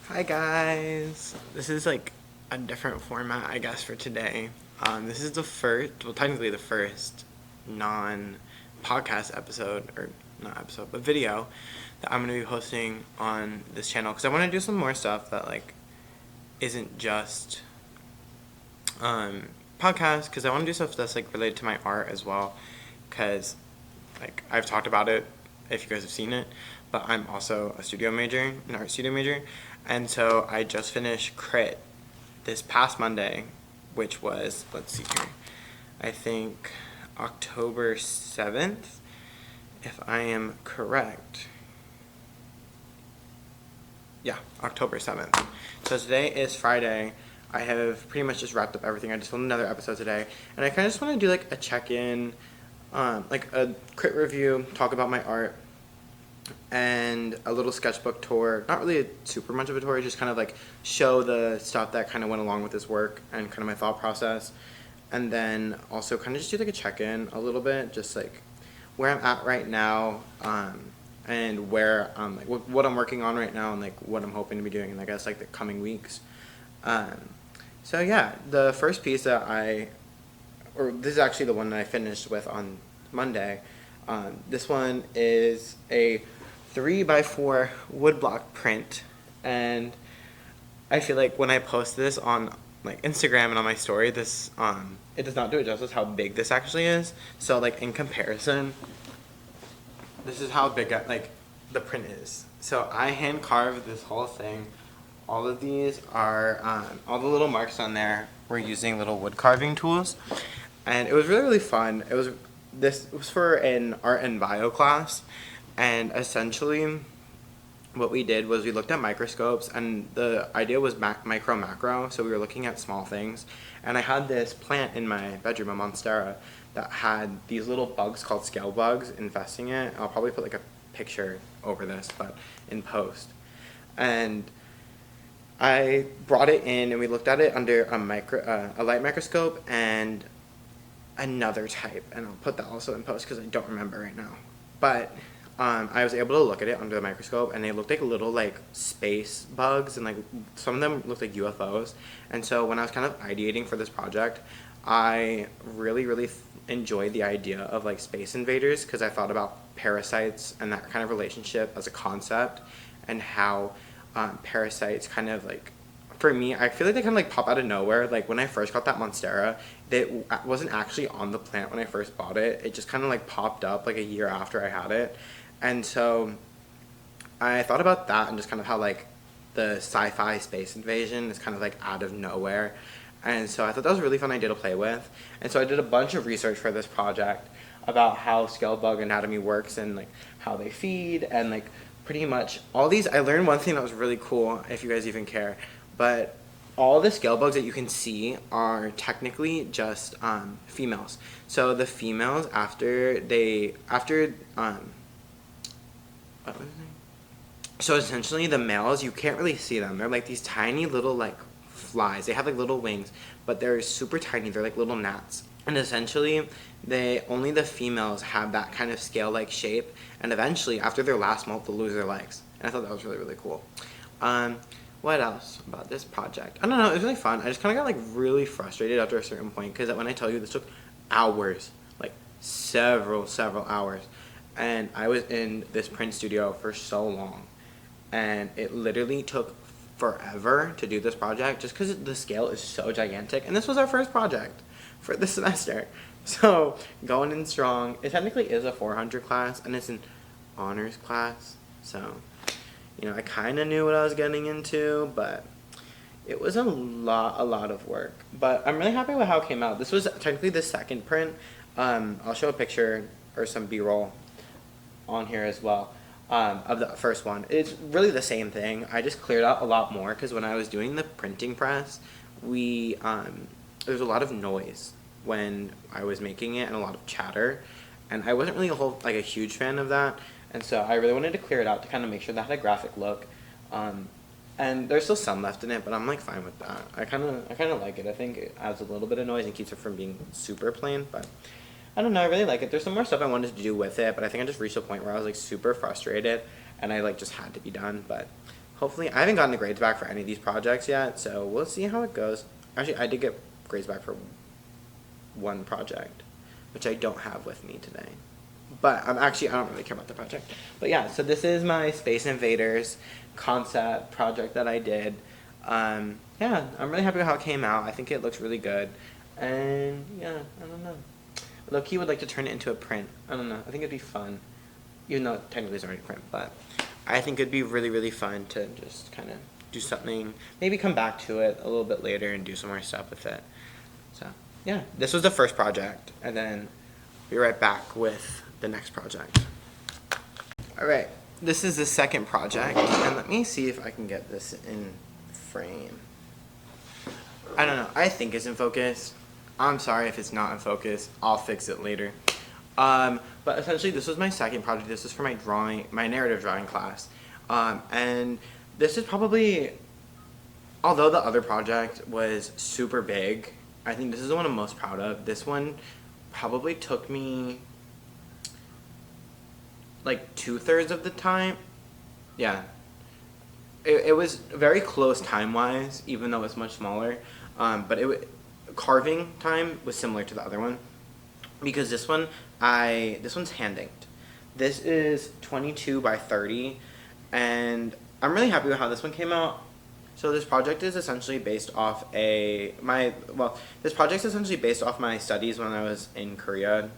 Hi guys! This is like a different format, I guess, for today. This is technically the first non-podcast episode, or not episode, but video that I'm going to be posting on this channel because I want to do some more stuff that like isn't just podcast, because I want to do stuff that's like related to my art as well, because like I've talked about it if you guys have seen it, but I'm also an art studio major, and so I just finished crit this past Monday, which was, let's see here, I think October 7th, if I am correct. Yeah, October 7th. So today is Friday. I have pretty much just wrapped up everything. I just filmed another episode today, and I kind of just want to do like a check-in, like a crit review, talk about my art, and a little sketchbook tour. Not really super much of a tour, just kind of like show the stuff that kind of went along with this work and kind of my thought process. And then also kind of just do like a check-in a little bit, just like where I'm at right now, and where like what I'm working on right now, and like what I'm hoping to be doing in, I guess, like the coming weeks. So yeah, the first piece that this is actually the one that I finished with on Monday. This one is a 3x4 woodblock print, and I feel like when I post this on like Instagram and on my story, this it does not do it justice how big this actually is. So like in comparison, this is how big like the print is. So I hand carved this whole thing. All of these are all the little marks on there were using little wood carving tools, and it was really fun. This was for an art and bio class, and essentially what we did was we looked at microscopes, and the idea was micro macro, so we were looking at small things. And I had this plant in my bedroom, a monstera, that had these little bugs called scale bugs infesting it. I'll probably put like a picture over this, but in post. And I brought it in and we looked at it under a light microscope and another type, and I'll put that also in post because I don't remember right now. But I was able to look at it under the microscope, and they looked like little like space bugs, and like some of them looked like UFOs. And so when I was kind of ideating for this project, I really enjoyed the idea of like space invaders, because I thought about parasites and that kind of relationship as a concept, and how parasites kind of like, for me, I feel like they kind of like pop out of nowhere. Like when I first got that monstera, it wasn't actually on the plant when I first bought it. It just kind of like popped up like a year after I had it. And so I thought about that, and just kind of how like the sci-fi space invasion is kind of like out of nowhere. And so I thought that was a really fun idea to play with. And so I did a bunch of research for this project about how scale bug anatomy works, and like how they feed, and like pretty much all these. I learned one thing that was really cool, if you guys even care, but all the scale bugs that you can see are technically just females. So the females, so essentially the males, you can't really see them. They're like these tiny little like flies. They have like little wings, but they're super tiny. They're like little gnats. And essentially, only the females have that kind of scale-like shape, and eventually, after their last molt, they'll lose their legs. And I thought that was really cool. What else about this project? I don't know, it was really fun. I just kind of got like really frustrated after a certain point, because when I tell you, this took hours, like several hours. And I was in this print studio for so long, and it literally took forever to do this project, just because the scale is so gigantic. And this was our first project for this semester. So going in strong. It technically is a 400 class, and it's an honors class. So, you know, I kind of knew what I was getting into, but it was a lot of work. But I'm really happy with how it came out. This was technically the second print. I'll show a picture or some B-roll on here as well, of the first one. It's really the same thing. I just cleared out a lot more, because when I was doing the printing press, there was a lot of noise when I was making it, and a lot of chatter, and I wasn't really a huge fan of that. And so I really wanted to clear it out to kind of make sure that had a graphic look. And And there's still some left in it, but I'm like fine with that. I kind of like it. I think it adds a little bit of noise and keeps it from being super plain, but I don't know, I really like it. There's some more stuff I wanted to do with it, but I think I just reached a point where I was like super frustrated and I like just had to be done. But hopefully, I haven't gotten the grades back for any of these projects yet, so we'll see how it goes. Actually, I did get grades back for one project, which I don't have with me today. But I don't really care about the project. But yeah, so this is my Space Invaders concept project that I did. Yeah, I'm really happy with how it came out. I think it looks really good. And yeah, I don't know. Loki would like to turn it into a print. I don't know. I think it'd be fun. Even though technically it's already a print. But I think it'd be really, really fun to just kind of do something. Maybe come back to it a little bit later and do some more stuff with it. So yeah, this was the first project. And then be right back with the next project. Alright, this is the second project, and let me see if I can get this in frame. I don't know, I think it's in focus. I'm sorry if it's not in focus, I'll fix it later. But essentially this was my second project. This is for my narrative drawing class. And this is probably, although the other project was super big, I think this is the one I'm most proud of. This one probably took me like 2/3 of the time. Yeah. It was very close time-wise, even though it's much smaller. But carving time was similar to the other one. Because this one's hand-inked. This is 22 by 30. And I'm really happy with how this one came out. So this project is essentially based off my studies when I was in Korea.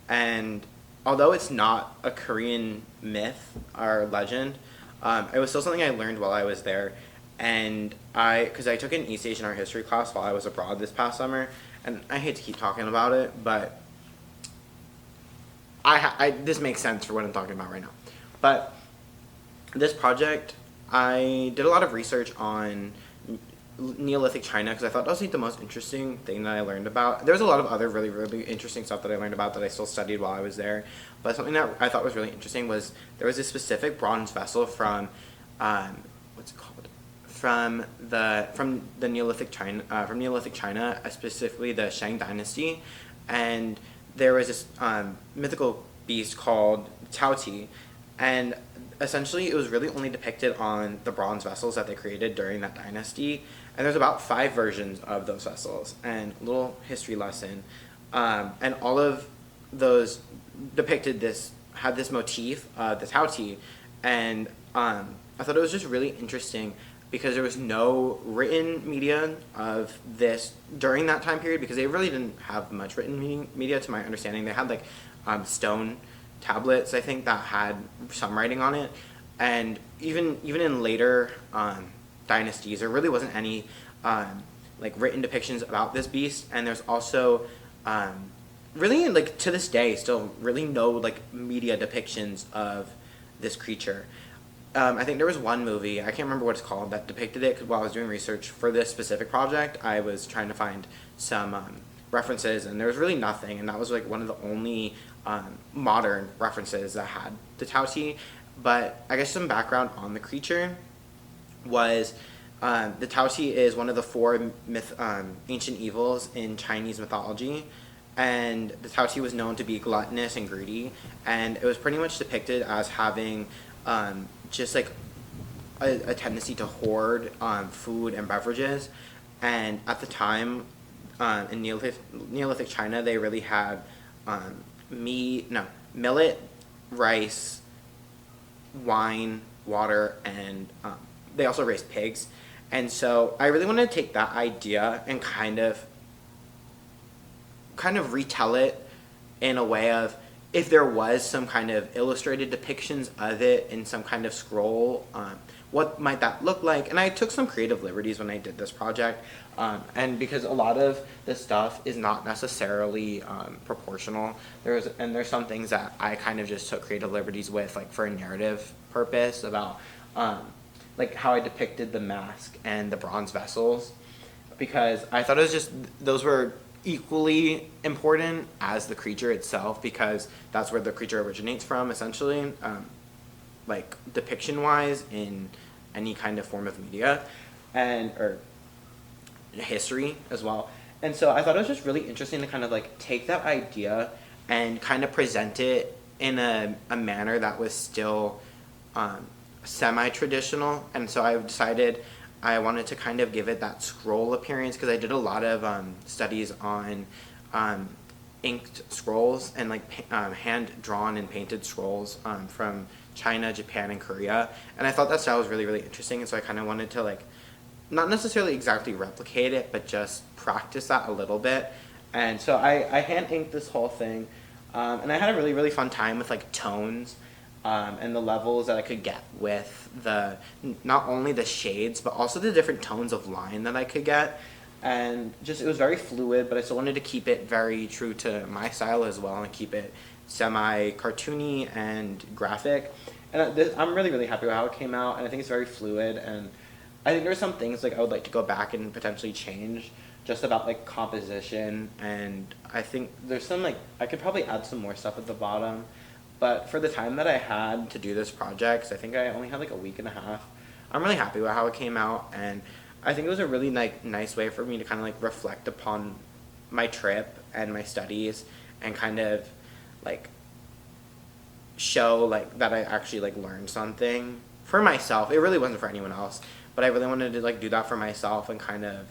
And although it's not a Korean myth or legend, it was still something I learned while I was there. And because I took an East Asian art history class while I was abroad this past summer, and I hate to keep talking about it, but this makes sense for what I'm talking about right now. But this project, I did a lot of research on Neolithic China because I thought that was like the most interesting thing that I learned about. There's a lot of other really, really interesting stuff that I learned about that I still studied while I was there. But something that I thought was really interesting was there was this specific bronze vessel from, what's it called? From the Neolithic China, specifically the Shang Dynasty, and there was this mythical beast called Taoti, and essentially it was really only depicted on the bronze vessels that they created during that dynasty, and there's about 5 versions of those vessels. And a little history lesson, and all of those had this motif, the Taoti, and I thought it was just really interesting because there was no written media of this during that time period, because they really didn't have much written media to my understanding. They had like stone tablets, I think, that had some writing on it, and even in later dynasties there really wasn't any like written depictions about this beast. And there's also really, like, to this day still really no like media depictions of this creature. I think there was one movie, I can't remember what it's called, that depicted it, because while I was doing research for this specific project I was trying to find some references, and there was really nothing, and that was like one of the only modern references that had the Taoti. But I guess some background on the creature was the Taoti is one of the 4 ancient evils in Chinese mythology, and the Taoti was known to be gluttonous and greedy, and it was pretty much depicted as having just like a tendency to hoard food and beverages. And at the time, in Neolithic China, they really had millet, rice, wine, water, and they also raised pigs. And so I really wanted to take that idea and kind of retell it in a way of, if there was some kind of illustrated depictions of it in some kind of scroll, what might that look like? And I took some creative liberties when I did this project, and because a lot of this stuff is not necessarily proportional, there's some things that I kind of just took creative liberties with, like for a narrative purpose, about like how I depicted the mask and the bronze vessels, because I thought it was just, those were equally important as the creature itself, because that's where the creature originates from, essentially, like depiction wise in any kind of form of media, and or history as well. And so I thought it was just really interesting to kind of like take that idea and kind of present it in a manner that was still semi-traditional. And so I decided I wanted to kind of give it that scroll appearance, because I did a lot of studies on inked scrolls and like hand drawn and painted scrolls from China, Japan, and Korea. And I thought that style was really, really interesting. And so I kind of wanted to like not necessarily exactly replicate it, but just practice that a little bit. And so I hand inked this whole thing, and I had a really, really fun time with like tones and the levels that I could get with the, not only the shades, but also the different tones of line that I could get. And just, it was very fluid, but I still wanted to keep it very true to my style as well, and keep it semi-cartoony and graphic. And I'm really, really happy with how it came out, and I think it's very fluid. And I think there's some things like I would like to go back and potentially change, just about like composition, and I think there's some like, I could probably add some more stuff at the bottom. But for the time that I had to do this project, 'cause I think I only had like a week and a half, I'm really happy with how it came out. And I think it was a really nice way for me to kind of like reflect upon my trip and my studies, and kind of like show like that I actually like learned something for myself. It really wasn't for anyone else, but I really wanted to like do that for myself, and kind of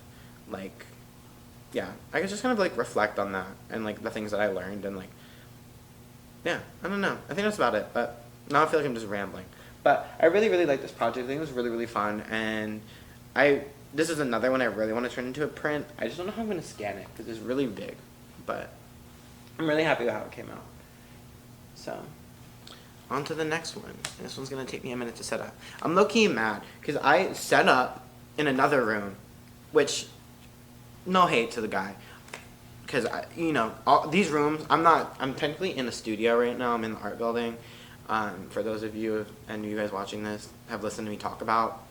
like, yeah, I could just kind of like reflect on that and like the things that I learned, and like, yeah, I don't know. I think that's about it. But now I feel like I'm just rambling. But I really, really like this project. I think it was really, really fun. And this is another one I really want to turn into a print. I just don't know how I'm going to scan it, because it's really big. But I'm really happy with how it came out. So, on to the next one. This one's going to take me a minute to set up. I'm low-key mad, because I set up in another room, which, no hate to the guy. Because, you know, all these rooms, I'm technically in a studio right now. I'm in the art building. For those of you, and you guys watching this, have listened to me talk about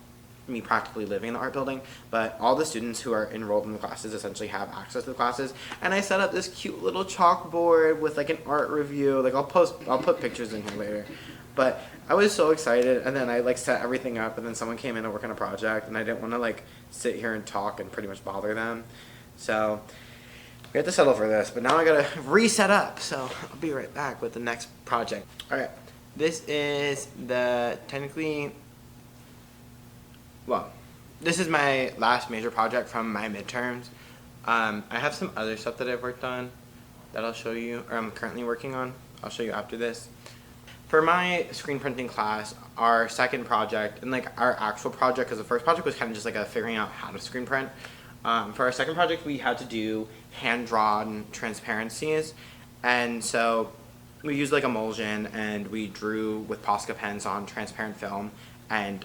me practically living in the art building. But all the students who are enrolled in the classes essentially have access to the classes. And I set up this cute little chalkboard with like an art review. Like I'll put pictures in here later. But I was so excited, and then I like set everything up, and then someone came in to work on a project, and I didn't want to like sit here and talk and pretty much bother them. So we have to settle for this, but now I gotta reset up, so I'll be right back with the next project. Alright, this is this is my last major project from my midterms. I have some other stuff that I've worked on that I'll show you, or I'm currently working on. I'll show you after this. For my screen printing class, our second project, and like our actual project, because the first project was kind of just like figuring out how to screen print. For our second project, we had to do hand-drawn transparencies, and so we used like emulsion, and we drew with Posca pens on transparent film, and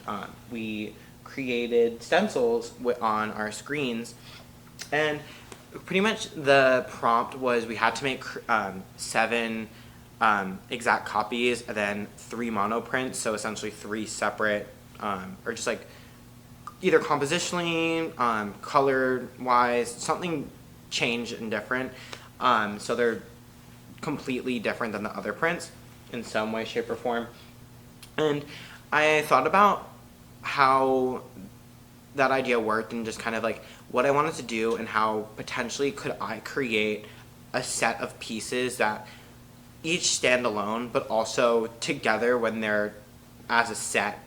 we created stencils on our screens. And pretty much the prompt was we had to make 7 exact copies, and then 3 monoprints, so essentially 3 separate, or just like either compositionally, color-wise, something changed and different. So they're completely different than the other prints in some way, shape, or form. And I thought about how that idea worked, and just kind of like what I wanted to do, and how potentially could I create a set of pieces that each stand alone, but also together when they're as a set,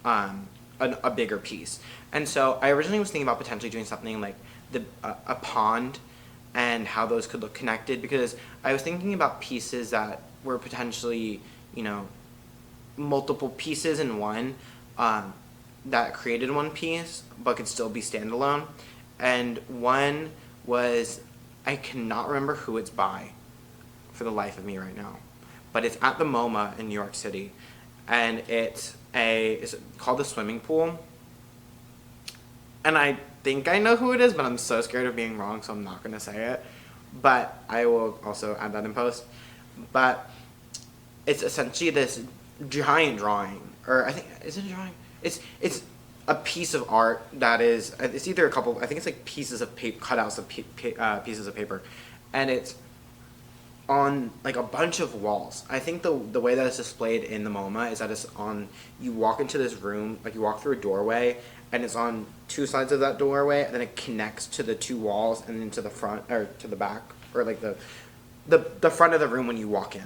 a bigger piece. And so I originally was thinking about potentially doing something like a pond, and how those could look connected, because I was thinking about pieces that were potentially, you know, multiple pieces in one, that created one piece but could still be standalone. And one was, I cannot remember who it's by for the life of me right now, but it's at the MoMA in New York City, and it's called the Swimming Pool. And I think I know who it is, but I'm so scared of being wrong, so I'm not going to say it. But I will also add that in post. But it's essentially this giant drawing, or I think, is it a drawing? It's a piece of art that is, it's either a couple, I think it's like pieces of paper, cutouts of pieces of paper. And it's on like a bunch of walls. I think the way that it's displayed in the MoMA is that it's on, you walk into this room, like you walk through a doorway, and it's on two sides of that doorway, and then it connects to the two walls and into the front, or to the back, or like the front of the room when you walk in.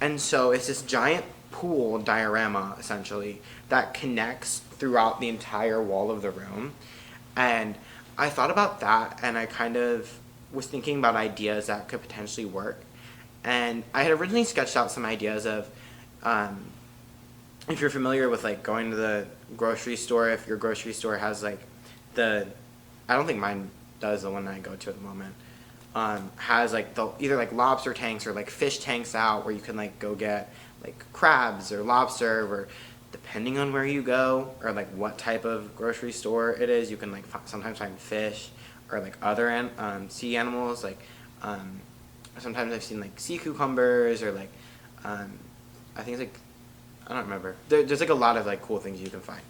And so it's this giant pool diorama, essentially, that connects throughout the entire wall of the room. And I thought about that, and I kind of was thinking about ideas that could potentially work. And I had originally sketched out some ideas of, if you're familiar with like going to the grocery store, if your grocery store has like I don't think mine does, the one I go to at the moment, has like the either like lobster tanks or like fish tanks out where you can like go get like crabs or lobster, or depending on where you go or like what type of grocery store it is, you can like sometimes find fish or like other sea animals, like sometimes I've seen like sea cucumbers, or like I think it's like, I don't remember. There's like a lot of like cool things you can find.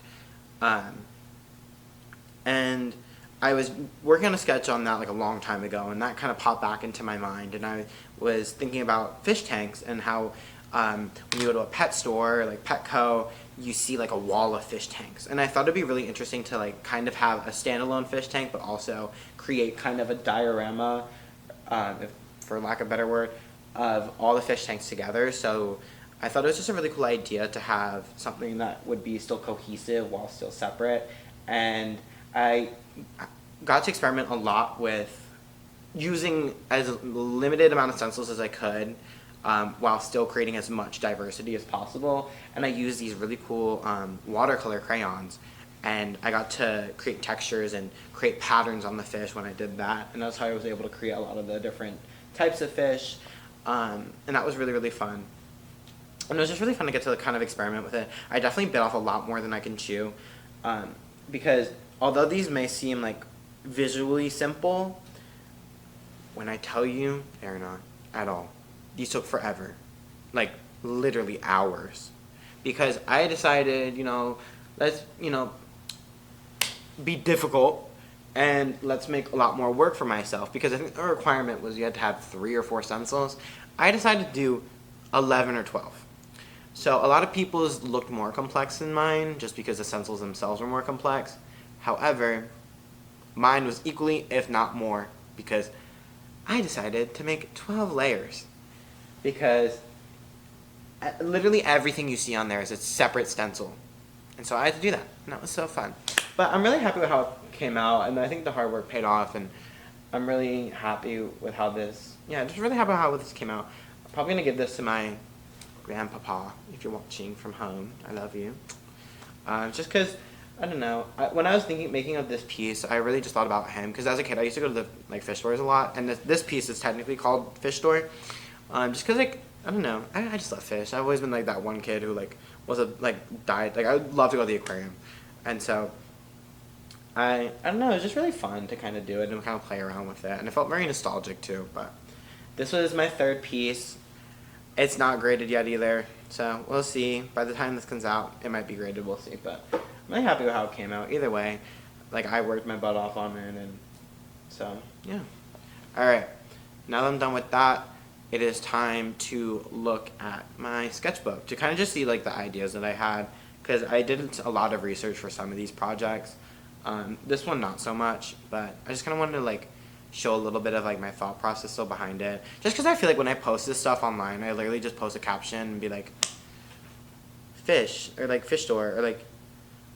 And I was working on a sketch on that like a long time ago, and that kind of popped back into my mind, and I was thinking about fish tanks and how when you go to a pet store, like Petco, you see like a wall of fish tanks. And I thought it'd be really interesting to like kind of have a standalone fish tank, but also create kind of a diorama, for lack of a better word, of all the fish tanks together. So I thought it was just a really cool idea to have something that would be still cohesive while still separate. And I got to experiment a lot with using as limited amount of stencils as I could, while still creating as much diversity as possible. And I used these really cool watercolor crayons, and I got to create textures and create patterns on the fish when I did that. And that's how I was able to create a lot of the different types of fish, and that was really, really fun. And it was just really fun to get to kind of experiment with it. I definitely bit off a lot more than I can chew, because although these may seem like visually simple, when I tell you, they're not at all. These took forever, like literally hours, because I decided, let's, be difficult, and let's make a lot more work for myself, because I think the requirement was you had to have 3 or 4 stencils. I decided to do 11 or 12. So a lot of people's looked more complex than mine, just because the stencils themselves were more complex. However, mine was equally, if not more, because I decided to make 12 layers. Because literally everything you see on there is a separate stencil. And so I had to do that, and that was so fun. But I'm really happy with how it came out, and I think the hard work paid off, and I'm really happy with how this, just really happy with how this came out. I'm probably going to give this to my grandpapa, if you're watching from home. I love you. Just because, I don't know, when I was making of this piece, I really just thought about him, because as a kid I used to go to the fish stores a lot, and this piece is technically called Fish Store. Just because, like, I don't know, I just love fish. I've always been like that one kid who like was died, like I would love to go to the aquarium. And so I don't know, it was just really fun to kind of do it and kind of play around with it, and it felt very nostalgic too. But this was my third piece. It's not graded yet either, so we'll see. By the time this comes out, it might be graded, we'll see. But I'm really happy with how it came out. Either way, like, I worked my butt off on it, and so yeah. Alright, now that I'm done with that, it is time to look at my sketchbook to kind of just see like the ideas that I had, because I did a lot of research for some of these projects. This one not so much, but I just kind of wanted to like show a little bit of like my thought process still behind it, just because I feel like when I post this stuff online, I literally just post a caption and be like, fish, or like fish store, or like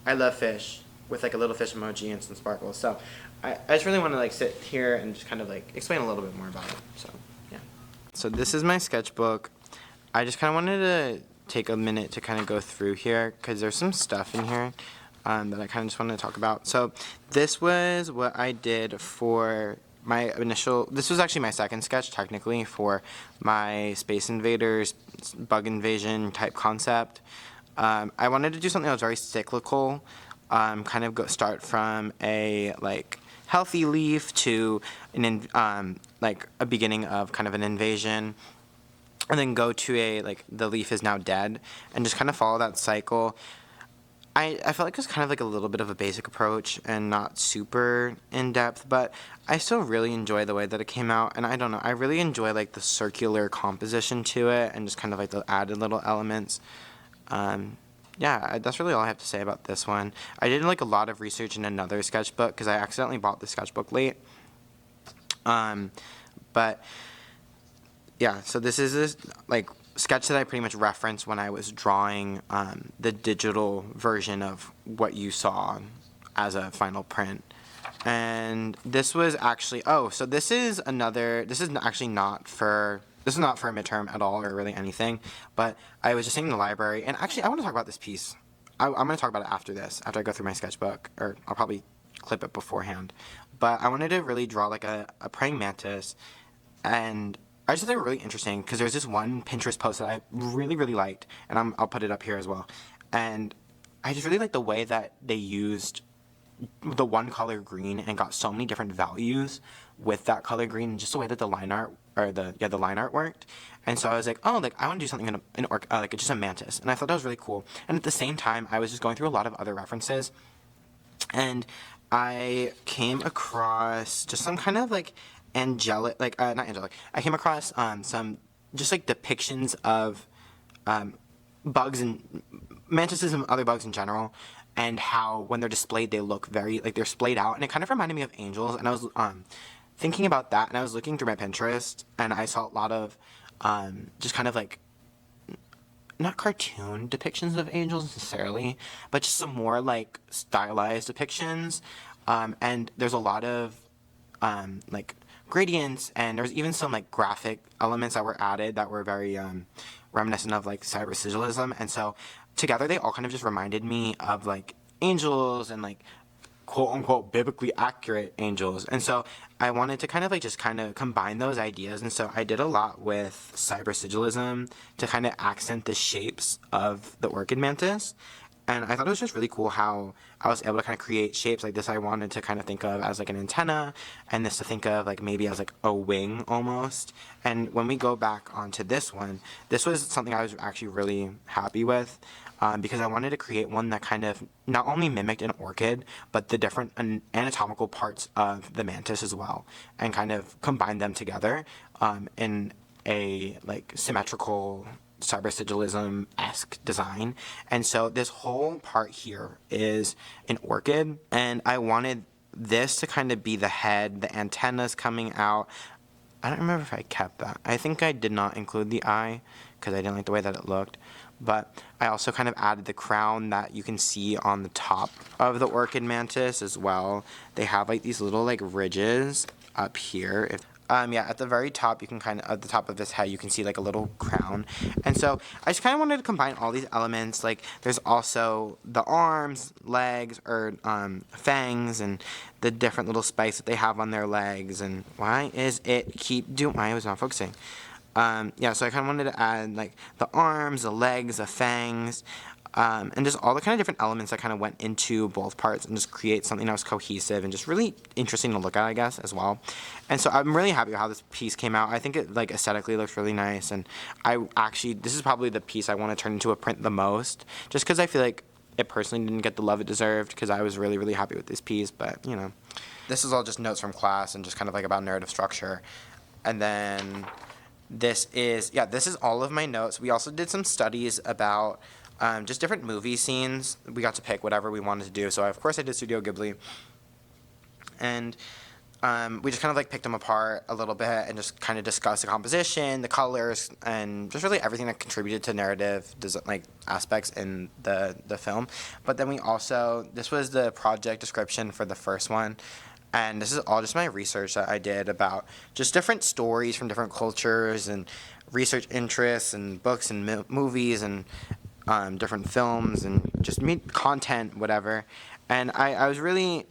I love fish, with like a little fish emoji and some sparkles. So I just really want to like sit here and just kind of like explain a little bit more about it. So yeah. So this is my sketchbook. I just kind of wanted to take a minute to kind of go through here, because there's some stuff in here that I kind of just wanted to talk about. So this was what I did for my initial, this was actually my second sketch technically for my Space Invaders bug invasion type concept. I wanted to do something that was very cyclical, kind of start from a like healthy leaf to an like a beginning of kind of an invasion, and then go to a like the leaf is now dead, and just kind of follow that cycle. I felt like it was kind of like a little bit of a basic approach and not super in-depth, but I still really enjoy the way that it came out, and I don't know, I really enjoy like the circular composition to it and just kind of like the added little elements. Yeah, that's really all I have to say about this one. I did like a lot of research in another sketchbook because I accidentally bought the sketchbook late. But yeah, so this is this like sketch that I pretty much referenced when I was drawing the digital version of what you saw as a final print. And this was actually, oh, so this is another, this is actually not for, this is not for a midterm at all or really anything, but I was just sitting in the library, and actually I want to talk about this piece. I'm going to talk about it after this, after I go through my sketchbook, or I'll probably clip it beforehand. But I wanted to really draw like a praying mantis, and I just thought they were really interesting because there's this one Pinterest post that I really, really liked, and I'll put it up here as well. And I just really liked the way that they used the one color green and got so many different values with that color green, and just the way that the line art or the line art worked. And so I was like, oh, like I want to do something like just a mantis, and I thought that was really cool. And at the same time, I was just going through a lot of other references, and I came across just some kind of like angelic, like not angelic. I came across some just like depictions of bugs and mantises and other bugs in general, and how when they're displayed they look very like they're splayed out, and it kind of reminded me of angels. And I was thinking about that, and I was looking through my Pinterest, and I saw a lot of just kind of like not cartoon depictions of angels necessarily, but just some more like stylized depictions. And there's a lot of like gradients, and there's even some like graphic elements that were added that were very reminiscent of like cybersigillism. And so together they all kind of just reminded me of like angels and like quote unquote biblically accurate angels. And so I wanted to kind of like just kind of combine those ideas, and so I did a lot with cybersigillism to kind of accent the shapes of the orchid mantis. And I thought it was just really cool how I was able to kind of create shapes like this. I wanted to kind of think of as like an antenna, and this to think of like maybe as like a wing almost. And when we go back onto this one, this was something I was actually really happy with, because I wanted to create one that kind of not only mimicked an orchid, but the different anatomical parts of the mantis as well, and kind of combine them together in a like symmetrical cybersigillism-esque design. And so this whole part here is an orchid, and I wanted this to kind of be the head, the antennas coming out. I don't remember if I kept that. I think I did not include the eye because I didn't like the way that it looked. But I also kind of added the crown that you can see on the top of the orchid mantis as well. They have like these little like ridges up here. Yeah, at the very top, you can kind of, at the top of this head, you can see like a little crown. And so I just kind of wanted to combine all these elements. Like there's also the arms, legs, or fangs, and the different little spikes that they have on their legs. And why is it keep doing, why was not focusing? Yeah, so I kind of wanted to add like the arms, the legs, the fangs, and just all the kind of different elements that kind of went into both parts, and just create something that was cohesive and just really interesting to look at, I guess, as well. And so I'm really happy with how this piece came out. I think it like aesthetically looks really nice, and I actually, this is probably the piece I want to turn into a print the most, just because I feel like it personally didn't get the love it deserved, because I was really, really happy with this piece. But, you know, this is all just notes from class and just kind of like about narrative structure. And then this is all of my notes. We also did some studies about just different movie scenes. We got to pick whatever we wanted to do. So of course I did Studio Ghibli, and we just kind of like picked them apart a little bit and just kind of discussed the composition, the colors, and just really everything that contributed to narrative like aspects in the film. But then we also, this was the project description for the first one, and this is all just my research that I did about just different stories from different cultures and research interests and books and movies and different films and just content, whatever. And I was really,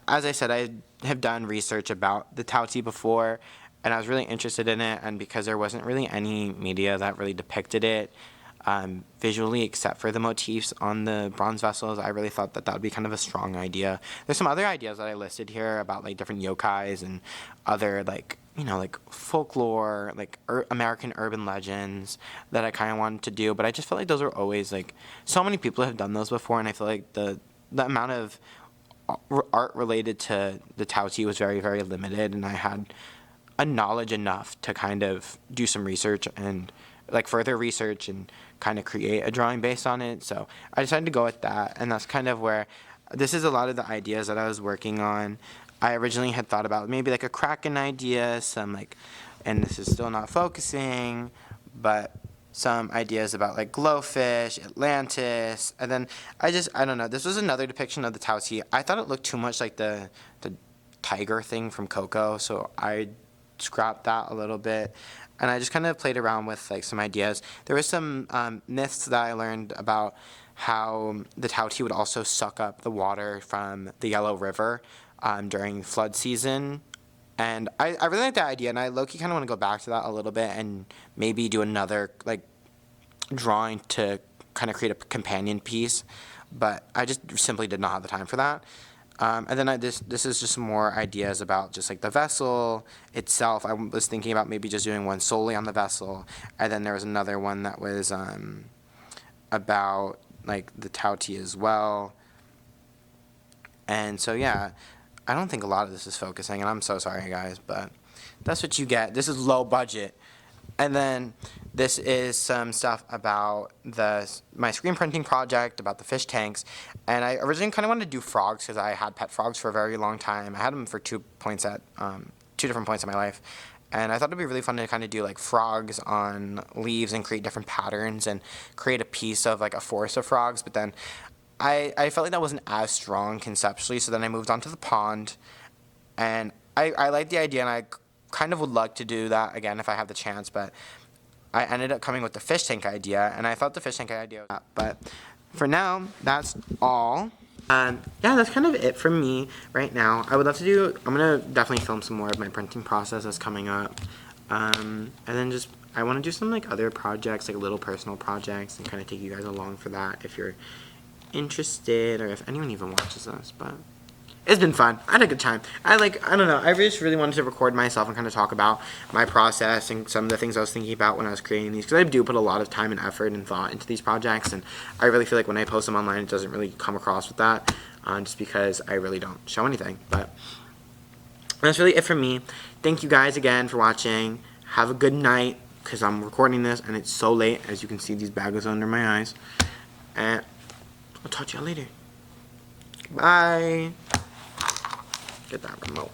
as I said, I have done research about the Tao-Ti before, and I was really interested in it. And because there wasn't really any media that really depicted it visually except for the motifs on the bronze vessels, I really thought that that would be kind of a strong idea. There's some other ideas that I listed here about like different yokais and other like you know, like folklore, like American urban legends that I kind of wanted to do, but I just felt like those are always like so many people have done those before, and I feel like the amount of art related to the Tao Te was very, very limited, and I had a knowledge enough to kind of do some research and like further research and kind of create a drawing based on it. So I decided to go with that, and that's kind of where this is a lot of the ideas that I was working on. I originally had thought about maybe like a Kraken idea, some like, and this is still not focusing, but some ideas about like Glowfish, Atlantis, and then I don't know. This was another depiction of the Tao Te. I thought it looked too much like the tiger thing from Coco, so I scrapped that a little bit, and I just kind of played around with like some ideas. There was some myths that I learned about how the Tao Te would also suck up the water from the Yellow River during flood season. And I really like that idea, and I low-key kind of want to go back to that a little bit and maybe do another like drawing to kind of create a companion piece, but I just simply did not have the time for that. And then this is just more ideas about just like the vessel itself. I was thinking about maybe just doing one solely on the vessel, and then there was another one that was about like the Tao Te as well. And so yeah, I don't think a lot of this is focusing, and I'm so sorry guys, but that's what you get. This is low budget. And then this is some stuff about my screen printing project, about the fish tanks. And I originally kind of wanted to do frogs because I had pet frogs for a very long time. I had them for two different points in my life. And I thought it'd be really fun to kind of do like frogs on leaves and create different patterns and create a piece of like a forest of frogs. But then I felt like that wasn't as strong conceptually, so then I moved on to the pond. And I liked the idea, and I kind of would like to do that again if I have the chance, but I ended up coming with the fish tank idea, and I thought the fish tank idea was that. But for now, that's all. Yeah, that's kind of it for me right now. I would love to do, I'm going to definitely film some more of my printing process that's coming up. And then just, I want to do some like other projects, like little personal projects, and kind of take you guys along for that if you're interested, or if anyone even watches this. But it's been fun. I had a good time. I don't know, I just really wanted to record myself and kind of talk about my process and some of the things I was thinking about when I was creating these, because I do put a lot of time and effort and thought into these projects, and I really feel like when I post them online it doesn't really come across with that, just because I really don't show anything. But that's really it for me. Thank you guys again for watching. Have a good night, because I'm recording this and it's so late. As you can see, these bags are under my eyes. And I'll talk to y'all later. Bye. Get that remote.